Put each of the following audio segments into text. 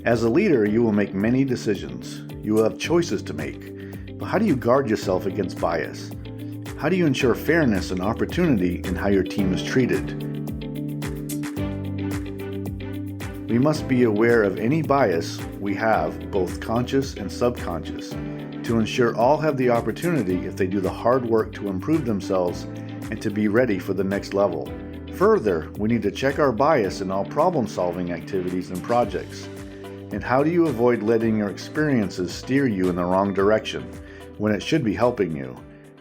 As a leader, you will make many decisions. You will have choices to make. But how do you guard yourself against bias? How do you ensure fairness and opportunity in how your team is treated? We must be aware of any bias we have, both conscious and subconscious, to ensure all have the opportunity if they do the hard work to improve themselves and to be ready for the next level. Further, we need to check our bias in all problem-solving activities and projects. And how do you avoid letting your experiences steer you in the wrong direction when it should be helping you?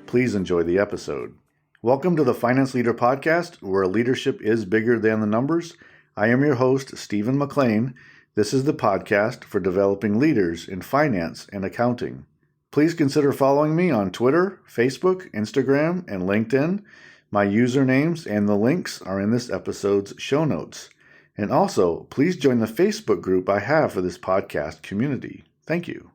Please enjoy the episode. Welcome to the Finance Leader Podcast, where leadership is bigger than the numbers. I am your host, Stephen McLean. This is the podcast for developing leaders in finance and accounting. Please consider following me on Twitter, Facebook, Instagram, and LinkedIn. My usernames and the links are in this episode's show notes. And also, please join the Facebook group I have for this podcast community. Thank you.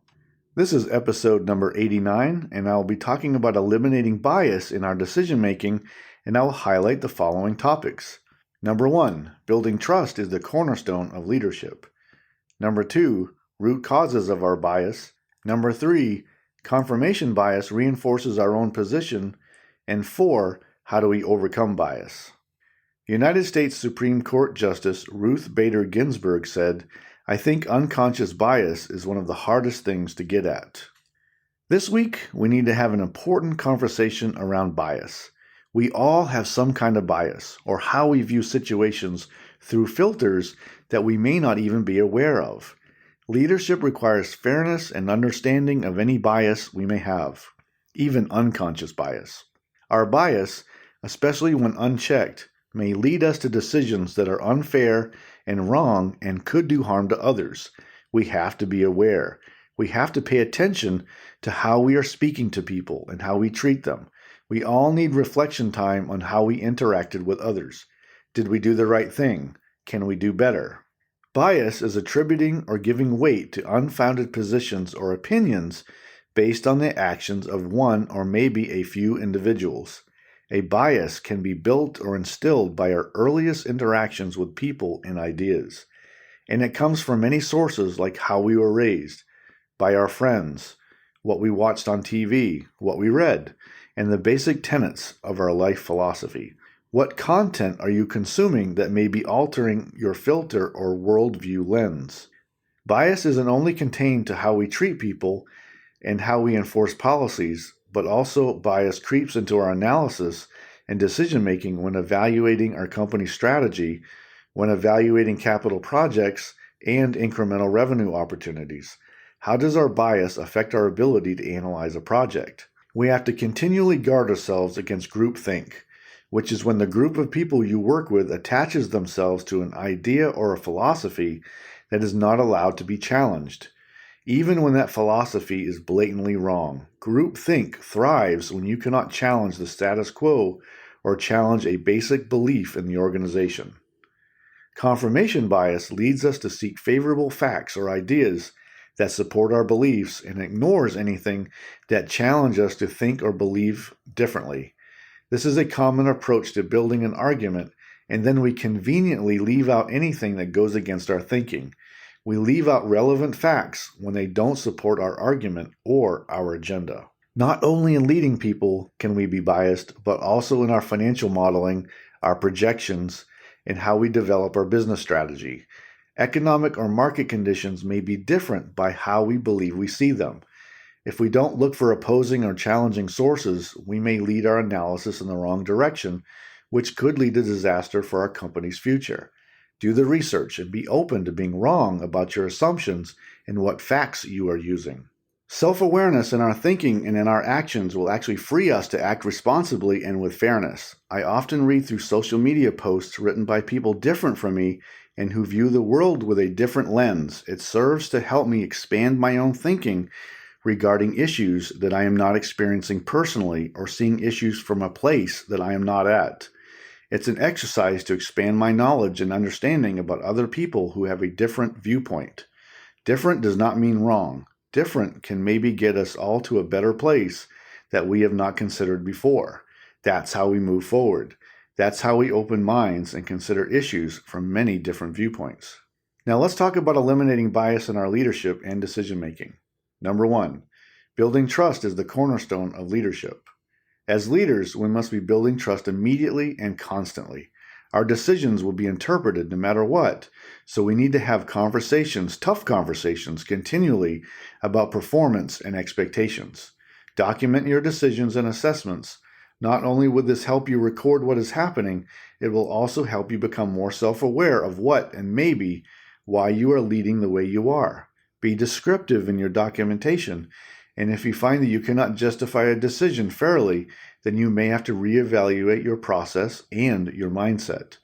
This is episode number 89, and I will be talking about eliminating bias in our decision-making, and I will highlight the following topics. Number 1, building trust is the cornerstone of leadership. Number 2, root causes of our bias. Number 3, confirmation bias reinforces our own position. And 4, how do we overcome bias? United States Supreme Court Justice Ruth Bader Ginsburg said, "I think unconscious bias is one of the hardest things to get at." This week, we need to have an important conversation around bias. We all have some kind of bias, or how we view situations through filters that we may not even be aware of. Leadership requires fairness and understanding of any bias we may have, even unconscious bias. Our bias, especially when unchecked, may lead us to decisions that are unfair and wrong and could do harm to others. We have to be aware. We have to pay attention to how we are speaking to people and how we treat them. We all need reflection time on how we interacted with others. Did we do the right thing? Can we do better? Bias is attributing or giving weight to unfounded positions or opinions based on the actions of one or maybe a few individuals. A bias can be built or instilled by our earliest interactions with people and ideas. And it comes from many sources like how we were raised, by our friends, what we watched on TV, what we read, and the basic tenets of our life philosophy. What content are you consuming that may be altering your filter or worldview lens? Bias isn't only contained to how we treat people and how we enforce policies, but also bias creeps into our analysis and decision-making when evaluating our company's strategy, when evaluating capital projects, and incremental revenue opportunities. How does our bias affect our ability to analyze a project? We have to continually guard ourselves against groupthink, which is when the group of people you work with attaches themselves to an idea or a philosophy that is not allowed to be challenged. Even when that philosophy is blatantly wrong, groupthink thrives when you cannot challenge the status quo or challenge a basic belief in the organization. Confirmation bias leads us to seek favorable facts or ideas that support our beliefs and ignores anything that challenges us to think or believe differently. This is a common approach to building an argument, and then we conveniently leave out anything that goes against our thinking. We leave out relevant facts when they don't support our argument or our agenda. Not only in leading people can we be biased, but also in our financial modeling, our projections, and how we develop our business strategy. Economic or market conditions may be different by how we believe we see them. If we don't look for opposing or challenging sources, we may lead our analysis in the wrong direction, which could lead to disaster for our company's future. Do the research and be open to being wrong about your assumptions and what facts you are using. Self-awareness in our thinking and in our actions will actually free us to act responsibly and with fairness. I often read through social media posts written by people different from me and who view the world with a different lens. It serves to help me expand my own thinking regarding issues that I am not experiencing personally or seeing issues from a place that I am not at. It's an exercise to expand my knowledge and understanding about other people who have a different viewpoint. Different does not mean wrong. Different can maybe get us all to a better place that we have not considered before. That's how we move forward. That's how we open minds and consider issues from many different viewpoints. Now let's talk about eliminating bias in our leadership and decision making. Number 1, building trust is the cornerstone of leadership. As leaders, we must be building trust immediately and constantly. Our decisions will be interpreted no matter what, so we need to have conversations, tough conversations, continually about performance and expectations. Document your decisions and assessments. Not only will this help you record what is happening, it will also help you become more self-aware of what and maybe why you are leading the way you are. Be descriptive in your documentation, and if you find that you cannot justify a decision fairly, then you may have to reevaluate your process and your mindset.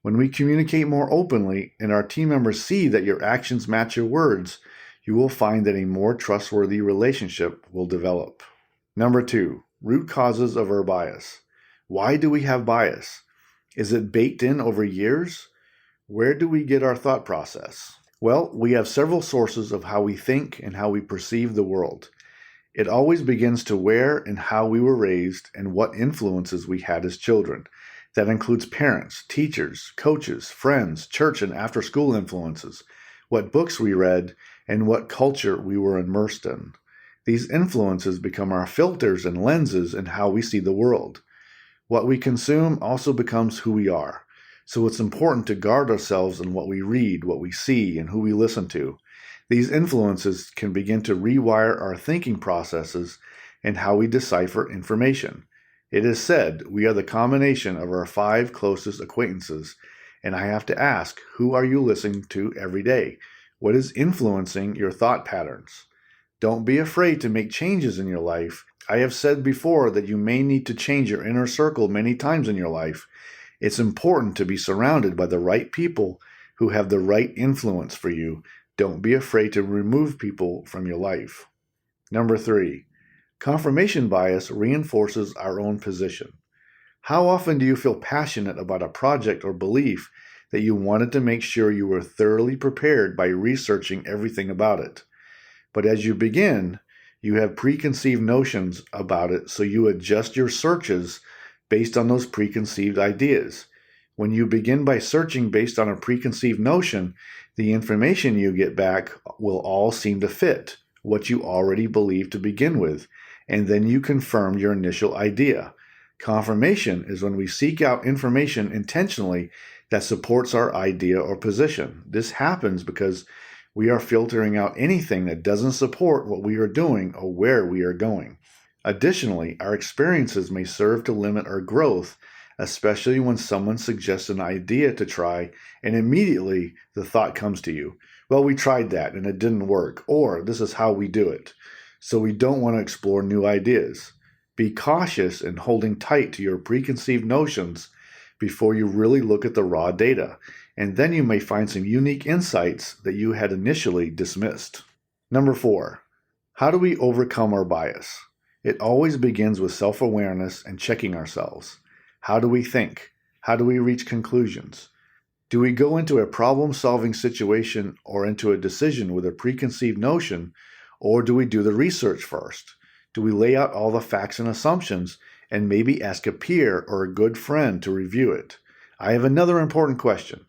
When we communicate more openly and our team members see that your actions match your words, you will find that a more trustworthy relationship will develop. Number 2, root causes of our bias. Why do we have bias? Is it baked in over years? Where do we get our thought process? Well, we have several sources of how we think and how we perceive the world. It always begins to where and how we were raised and what influences we had as children. That includes parents, teachers, coaches, friends, church and after-school influences, what books we read, and what culture we were immersed in. These influences become our filters and lenses in how we see the world. What we consume also becomes who we are. So it's important to guard ourselves in what we read, what we see, and who we listen to. These influences can begin to rewire our thinking processes and how we decipher information. It is said we are the combination of our 5 closest acquaintances, and I have to ask, who are you listening to every day? What is influencing your thought patterns? Don't be afraid to make changes in your life. I have said before that you may need to change your inner circle many times in your life. It's important to be surrounded by the right people who have the right influence for you. Don't be afraid to remove people from your life. Number 3, confirmation bias reinforces our own position. How often do you feel passionate about a project or belief that you wanted to make sure you were thoroughly prepared by researching everything about it? But as you begin, you have preconceived notions about it, so you adjust your searches based on those preconceived ideas. When you begin by searching based on a preconceived notion, the information you get back will all seem to fit what you already believed to begin with, and then you confirm your initial idea. Confirmation is when we seek out information intentionally that supports our idea or position. This happens because we are filtering out anything that doesn't support what we are doing or where we are going. Additionally, our experiences may serve to limit our growth, especially when someone suggests an idea to try and immediately the thought comes to you, well, we tried that and it didn't work, or this is how we do it. So we don't want to explore new ideas. Be cautious in holding tight to your preconceived notions before you really look at the raw data, and then you may find some unique insights that you had initially dismissed. Number 4, how do we overcome our bias? It always begins with self-awareness and checking ourselves. How do we think? How do we reach conclusions? Do we go into a problem-solving situation or into a decision with a preconceived notion, or do we do the research first? Do we lay out all the facts and assumptions and maybe ask a peer or a good friend to review it? I have another important question.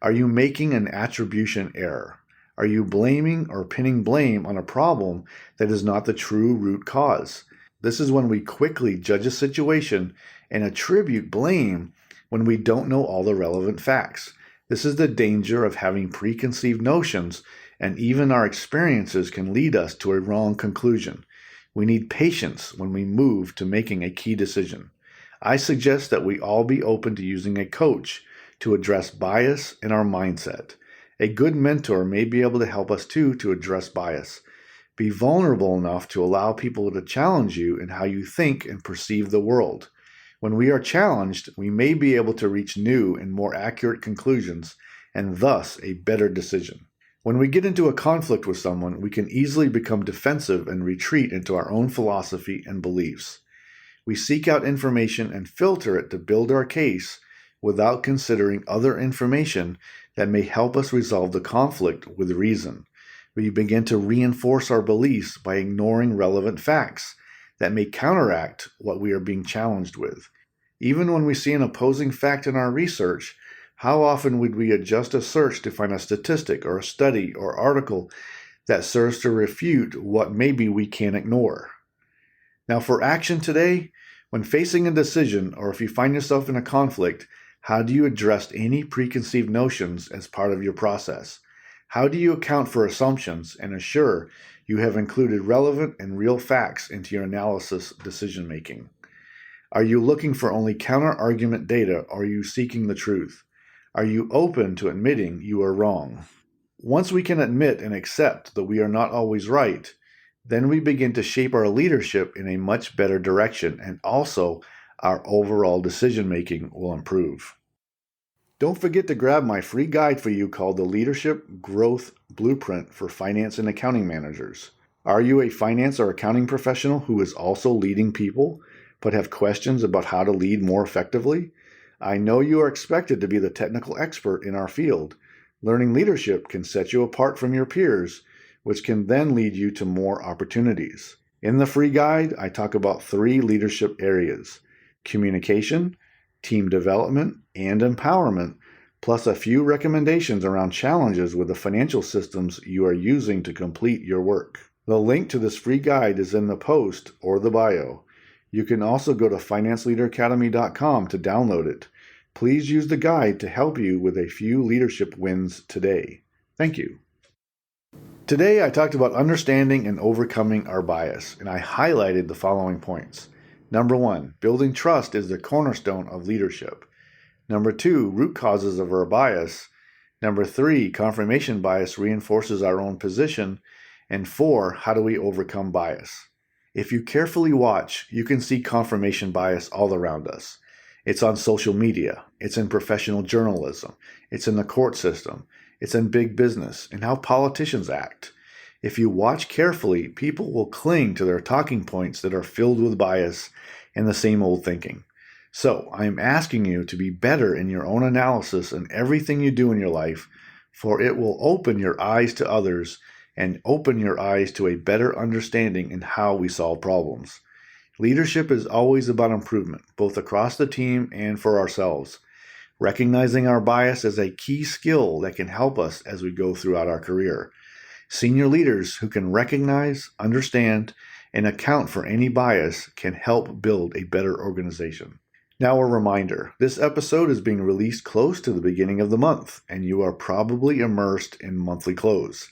Are you making an attribution error? Are you blaming or pinning blame on a problem that is not the true root cause? This is when we quickly judge a situation and attribute blame when we don't know all the relevant facts. This is the danger of having preconceived notions, and even our experiences can lead us to a wrong conclusion. We need patience when we move to making a key decision. I suggest that we all be open to using a coach to address bias in our mindset. A good mentor may be able to help us too to address bias. Be vulnerable enough to allow people to challenge you in how you think and perceive the world. When we are challenged, we may be able to reach new and more accurate conclusions, and thus a better decision. When we get into a conflict with someone, we can easily become defensive and retreat into our own philosophy and beliefs. We seek out information and filter it to build our case without considering other information that may help us resolve the conflict with reason. We begin to reinforce our beliefs by ignoring relevant facts that may counteract what we are being challenged with. Even when we see an opposing fact in our research, How often would we adjust a search to find a statistic or a study or article that serves to refute what maybe we can't ignore? Now, for action today, when facing a decision or if you find yourself in a conflict, how do you address any preconceived notions as part of your process? How do you account for assumptions and assure you have included relevant and real facts into your analysis decision making? Are you looking for only counter-argument data, or are you seeking the truth? Are you open to admitting you are wrong? Once we can admit and accept that we are not always right, then we begin to shape our leadership in a much better direction, and also our overall decision-making will improve. Don't forget to grab my free guide for you called the Leadership Growth Blueprint for Finance and Accounting Managers. Are you a finance or accounting professional who is also leading people, but have questions about how to lead more effectively? I know you are expected to be the technical expert in our field. Learning leadership can set you apart from your peers, which can then lead you to more opportunities. In the free guide, I talk about 3 leadership areas: communication, team development, and empowerment, plus a few recommendations around challenges with the financial systems you are using to complete your work. The link to this free guide is in the post or the bio. You can also go to financeleaderacademy.com to download it. Please use the guide to help you with a few leadership wins today. Thank you. Today I talked about understanding and overcoming our bias, and I highlighted the following points. Number 1, building trust is the cornerstone of leadership. Number 2, root causes of our bias. Number 3, confirmation bias reinforces our own position. And 4, how do we overcome bias? If you carefully watch, you can see confirmation bias all around us. It's on social media, it's in professional journalism, it's in the court system, it's in big business, and how politicians act. If you watch carefully, people will cling to their talking points that are filled with bias and the same old thinking. So, I am asking you to be better in your own analysis and everything you do in your life, for it will open your eyes to others and open your eyes to a better understanding in how we solve problems. Leadership is always about improvement, both across the team and for ourselves. Recognizing our bias is a key skill that can help us as we go throughout our career. Senior leaders who can recognize, understand, and account for any bias can help build a better organization. Now a reminder, this episode is being released close to the beginning of the month, and you are probably immersed in monthly close.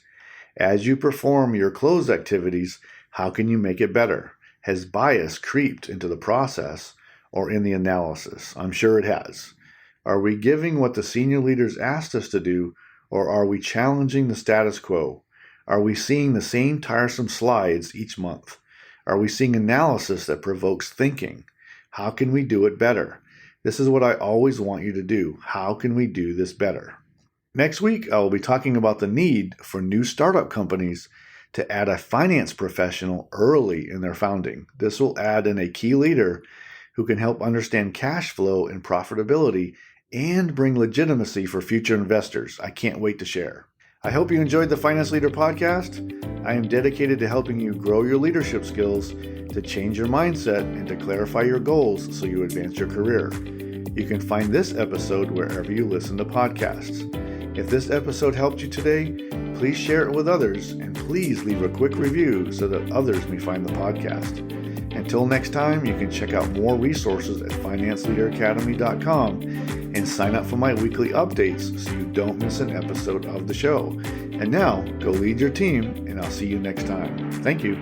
As you perform your close activities, how can you make it better? Has bias creeped into the process or in the analysis? I'm sure it has. Are we giving what the senior leaders asked us to do, or are we challenging the status quo? Are we seeing the same tiresome slides each month? Are we seeing analysis that provokes thinking? How can we do it better? This is what I always want you to do. How can we do this better? Next week, I will be talking about the need for new startup companies to add a finance professional early in their founding. This will add in a key leader who can help understand cash flow and profitability and bring legitimacy for future investors. I can't wait to share. I hope you enjoyed the Finance Leader Podcast. I am dedicated to helping you grow your leadership skills, to change your mindset, and to clarify your goals so you advance your career. You can find this episode wherever you listen to podcasts. If this episode helped you today, please share it with others, and please leave a quick review so that others may find the podcast. Until next time, you can check out more resources at financeleaderacademy.com and sign up for my weekly updates so you don't miss an episode of the show. And now, go lead your team, and I'll see you next time. Thank you.